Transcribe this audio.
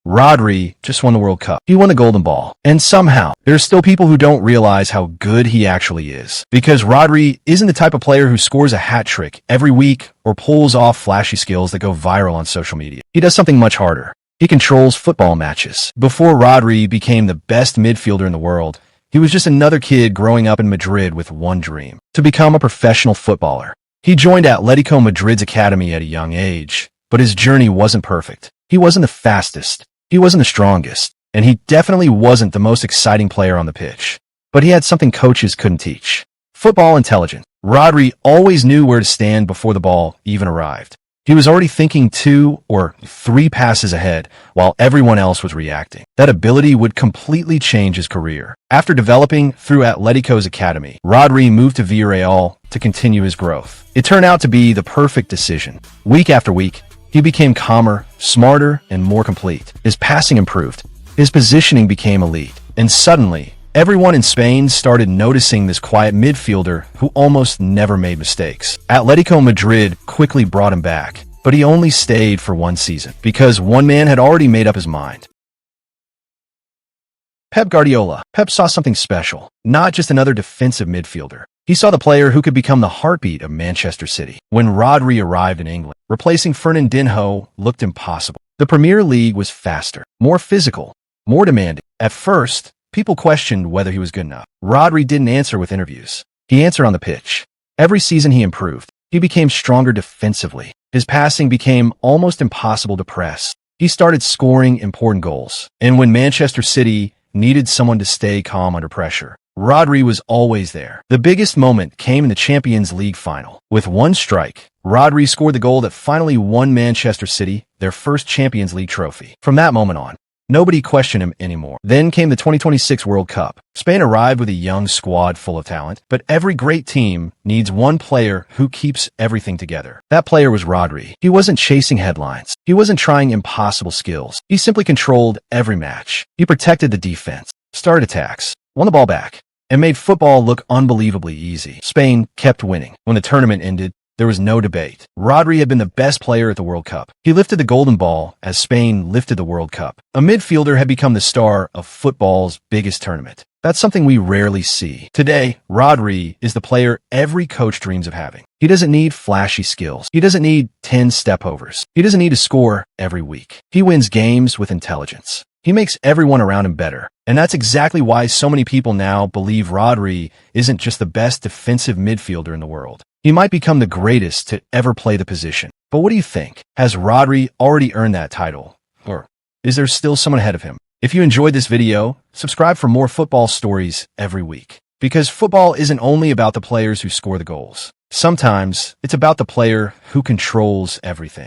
Rodri just won the World Cup. He won the Golden Ball. And somehow, there's still people who don't realize how good he actually is. Because Rodri isn't the type of player who scores a hat trick every week or pulls off flashy skills that go viral on social media. He does something much harder. He controls football matches. Before Rodri became the best midfielder in the world, he was just another kid growing up in Madrid with one dream: to become a professional footballer. He joined Atletico Madrid's academy at a young age, but his journey wasn't perfect. He wasn't the fastest. He wasn't the strongest, and he definitely wasn't the most exciting player on the pitch. But he had something coaches couldn't teach: football intelligence. Rodri always knew where to stand before the ball even arrived. He was already thinking 2 or 3 passes ahead while everyone else was reacting. That ability would completely change his career. After developing through Atletico's academy, Rodri moved to Villarreal to continue his growth. It turned out to be the perfect decision. Week after week, he became calmer, smarter, and more complete. His passing improved. His positioning became elite. And suddenly, everyone in Spain started noticing this quiet midfielder who almost never made mistakes. Atletico Madrid quickly brought him back, but he only stayed for 1 season because one man had already made up his mind. Pep Guardiola. Pep saw something special, not just another defensive midfielder. He saw the player who could become the heartbeat of Manchester City. When Rodri arrived in England, replacing Fernandinho looked impossible. The Premier League was faster, more physical, more demanding. At first, people questioned whether he was good enough. Rodri didn't answer with interviews. He answered on the pitch. Every season he improved. He became stronger defensively. His passing became almost impossible to press. He started scoring important goals. And when Manchester City needed someone to stay calm under pressure, Rodri was always there. The biggest moment came in the Champions League final. With one strike, Rodri scored the goal that finally won Manchester City their first Champions League trophy. From that moment on, nobody questioned him anymore. Then came the 2026 World Cup. Spain arrived with a young squad full of talent, but every great team needs one player who keeps everything together. That player was Rodri. He wasn't chasing headlines. He wasn't trying impossible skills. He simply controlled every match. He protected the defense, started attacks, won the ball back, and made football look unbelievably easy. Spain kept winning. When the tournament ended, there was no debate. Rodri had been the best player at the World Cup. He lifted the Golden Ball as Spain lifted the World Cup. A midfielder had become the star of football's biggest tournament. That's something we rarely see. Today, Rodri is the player every coach dreams of having. He doesn't need flashy skills. He doesn't need 10 step-overs. He doesn't need to score every week. He wins games with intelligence. He makes everyone around him better. And that's exactly why so many people now believe Rodri isn't just the best defensive midfielder in the world. He might become the greatest to ever play the position. But what do you think? Has Rodri already earned that title? Or is there still someone ahead of him? If you enjoyed this video, subscribe for more football stories every week. Because football isn't only about the players who score the goals. Sometimes it's about the player who controls everything.